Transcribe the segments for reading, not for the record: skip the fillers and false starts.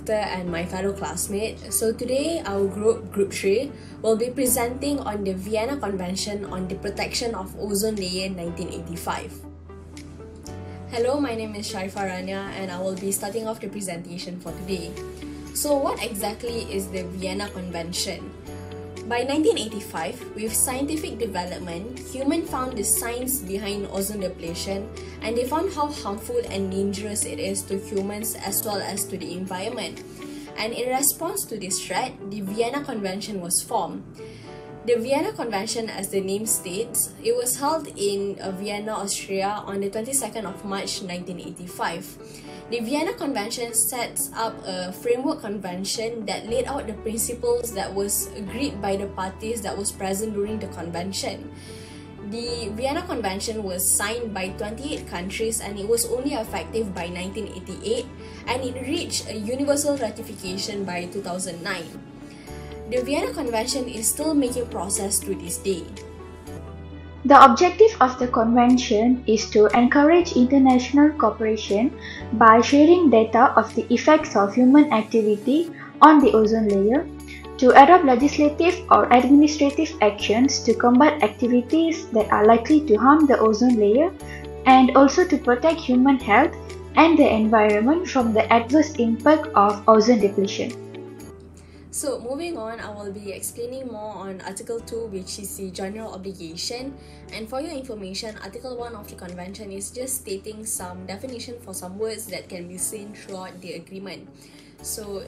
doctor and my fellow classmate. So today our group 3, will be presenting on the Vienna Convention on the Protection of Ozone Layer 1985. Hello, my name is Sharifah Rania and I will be starting off the presentation for today. So what exactly is the Vienna Convention? By 1985, with scientific development, humans found the science behind ozone depletion and they found how harmful and dangerous it is to humans as well as to the environment. And in response to this threat, the Vienna Convention was formed. The Vienna Convention, as the name states, it was held in Vienna, Austria on the 22nd of March 1985. The Vienna Convention sets up a framework convention that laid out the principles that was agreed by the parties that was present during the convention. The Vienna Convention was signed by 28 countries and it was only effective by 1988 and it reached a universal ratification by 2009. The Vienna Convention is still making progress to this day. The objective of the convention is to encourage international cooperation by sharing data of the effects of human activity on the ozone layer, to adopt legislative or administrative actions to combat activities that are likely to harm the ozone layer, and also to protect human health and the environment from the adverse impact of ozone depletion. So moving on, I will be explaining more on Article 2, which is the general obligation. And for your information, Article 1 of the convention is just stating some definition for some words that can be seen throughout the agreement. So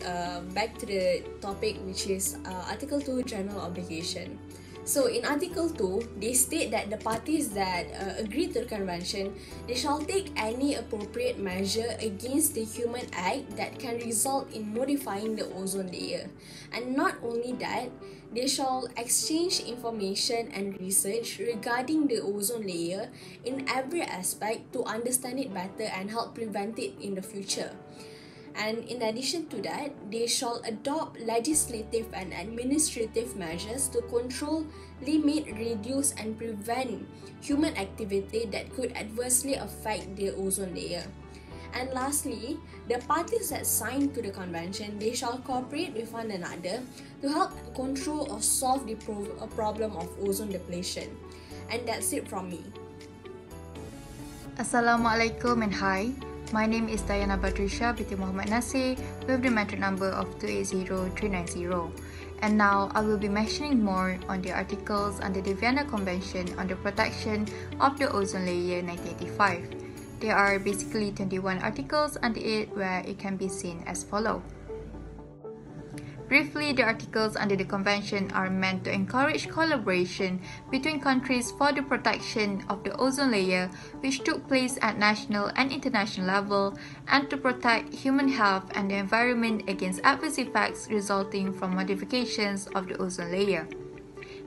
back to the topic, which is Article 2, general obligation. So in Article 2, they state that the parties that agree to the convention, they shall take any appropriate measure against the human act that can result in modifying the ozone layer. And not only that, they shall exchange information and research regarding the ozone layer in every aspect to understand it better and help prevent it in the future. And in addition to that, they shall adopt legislative and administrative measures to control, limit, reduce, and prevent human activity that could adversely affect the ozone layer. And lastly, the parties that sign to the convention, they shall cooperate with one another to help control or solve the problem of ozone depletion. And that's it from me. Assalamualaikum and hi. My name is Dayana Batrisya Binti Mohamed Nasir with the metric number of 280390. And now I will be mentioning more on the articles under the Vienna Convention on the Protection of the Ozone Layer 1985. There are basically 21 articles under it where it can be seen as follows. Briefly, the articles under the convention are meant to encourage collaboration between countries for the protection of the ozone layer, which took place at national and international level, and to protect human health and the environment against adverse effects resulting from modifications of the ozone layer.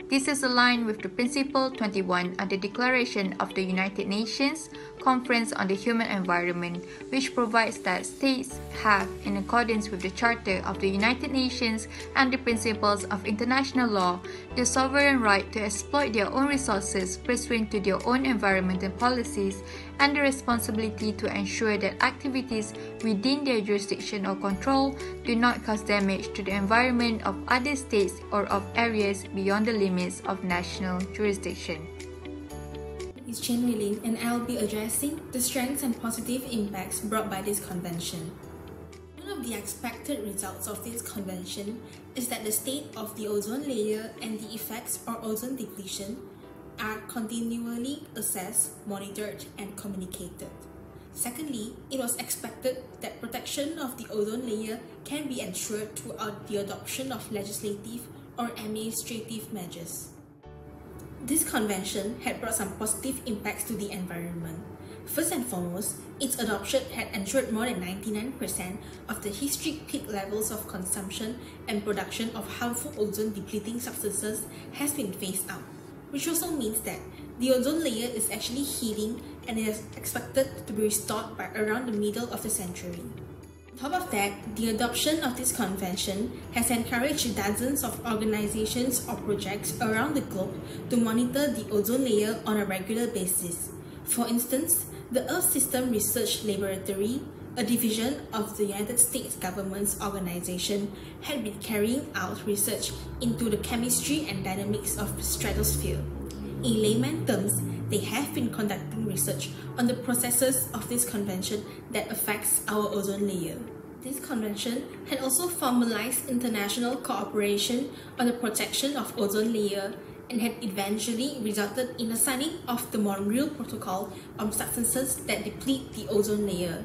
This is aligned with the Principle 21 of the Declaration of the United Nations Conference on the Human Environment, which provides that states have, in accordance with the Charter of the United Nations and the principles of international law, the sovereign right to exploit their own resources pursuant to their own environmental policies and the responsibility to ensure that activities within their jurisdiction or control do not cause damage to the environment of other states or of areas beyond the limits of national jurisdiction. Is Chen Wei Lin and I'll be addressing the strengths and positive impacts brought by this convention. One of the expected results of this convention is that the state of the ozone layer and the effects of ozone depletion are continually assessed, monitored, and communicated. Secondly, it was expected that protection of the ozone layer can be ensured throughout the adoption of legislative or administrative measures. This convention had brought some positive impacts to the environment. First and foremost, its adoption had ensured more than 99% of the historic peak levels of consumption and production of harmful ozone-depleting substances has been phased out, which also means that the ozone layer is actually healing and is expected to be restored by around the middle of the century. On top of that, the adoption of this convention has encouraged dozens of organizations or projects around the globe to monitor the ozone layer on a regular basis. For instance, the Earth System Research Laboratory, a division of the United States government's organization, had been carrying out research into the chemistry and dynamics of the stratosphere. In layman terms, they have been conducting research on the processes of this convention that affects our ozone layer. This convention had also formalized international cooperation on the protection of ozone layer and had eventually resulted in the signing of the Montreal Protocol on substances that deplete the ozone layer.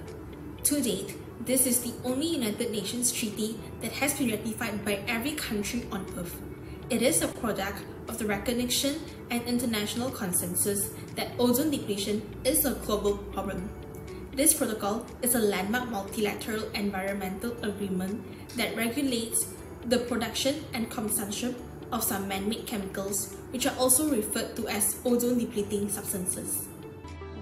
To date, this is the only United Nations treaty that has been ratified by every country on Earth. It is a product of the recognition and international consensus that ozone depletion is a global problem. This protocol is a landmark multilateral environmental agreement that regulates the production and consumption of some man-made chemicals, which are also referred to as ozone-depleting substances.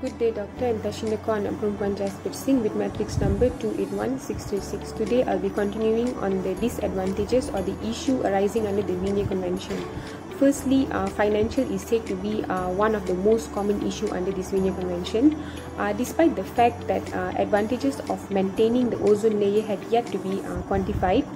Good day, Doctor and Tarshinder perempuan Jasbir Singh with matrix number 281636. Today, I'll be continuing on the disadvantages or the issue arising under the Vienna Convention. Firstly, financial is said to be one of the most common issue under this Vienna Convention. Despite the fact that advantages of maintaining the ozone layer had yet to be quantified,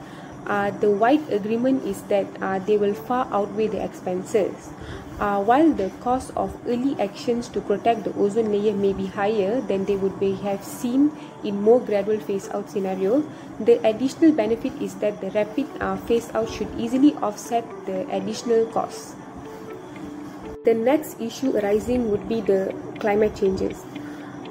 the wide agreement is that they will far outweigh the expenses. While the cost of early actions to protect the ozone layer may be higher than they would have seen in more gradual phase-out scenario, the additional benefit is that the rapid phase-out should easily offset the additional costs. The next issue arising would be the climate changes.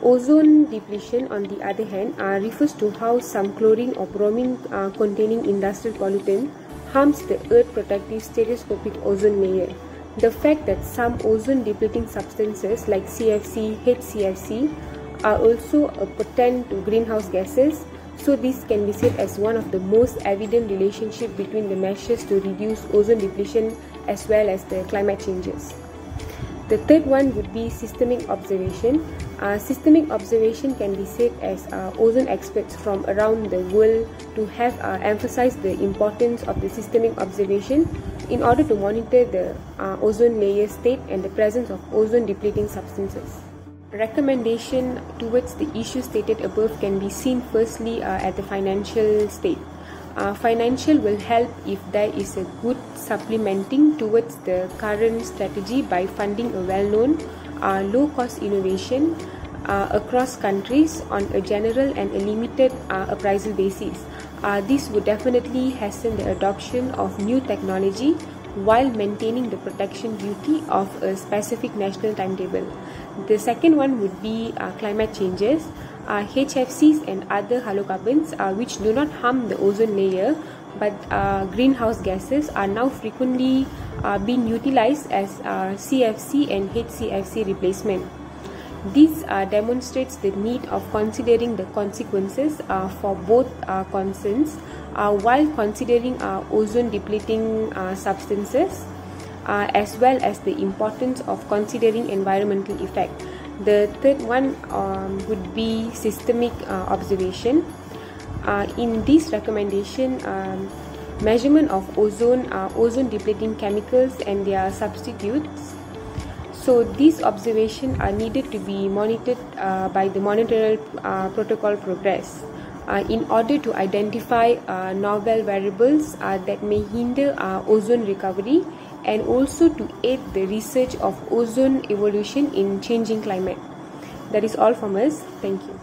Ozone depletion, on the other hand, refers to how some chlorine or bromine containing industrial pollutant harms the Earth's protective stereoscopic ozone layer. The fact that some ozone depleting substances like CFC, HCFC are also a potent to greenhouse gases, so this can be said as one of the most evident relationship between the measures to reduce ozone depletion as well as the climate changes. The third one would be systemic observation. Systemic observation can be said as ozone experts from around the world to have emphasized the importance of the systemic observation in order to monitor the ozone layer state and the presence of ozone depleting substances. Recommendation towards the issue stated above can be seen firstly at the financial state. Financial will help if there is a good supplementing towards the current strategy by funding a well-known low-cost innovation across countries on a general and a limited appraisal basis. This would definitely hasten the adoption of new technology while maintaining the protection duty of a specific national timetable. The second one would be climate changes. HFCs and other halocarbons which do not harm the ozone layer but greenhouse gases are now frequently being utilized as CFC and HCFC replacement. This demonstrates the need of considering the consequences for both concerns while considering ozone depleting substances as well as the importance of considering environmental effect. The third one would be systemic observation. In this recommendation, measurement of ozone depleting chemicals and their substitutes. So these observations are needed to be monitored by the Montreal Protocol progress in order to identify novel variables that may hinder ozone recovery and also to aid the research of ozone evolution in changing climate. That is all from us. Thank you.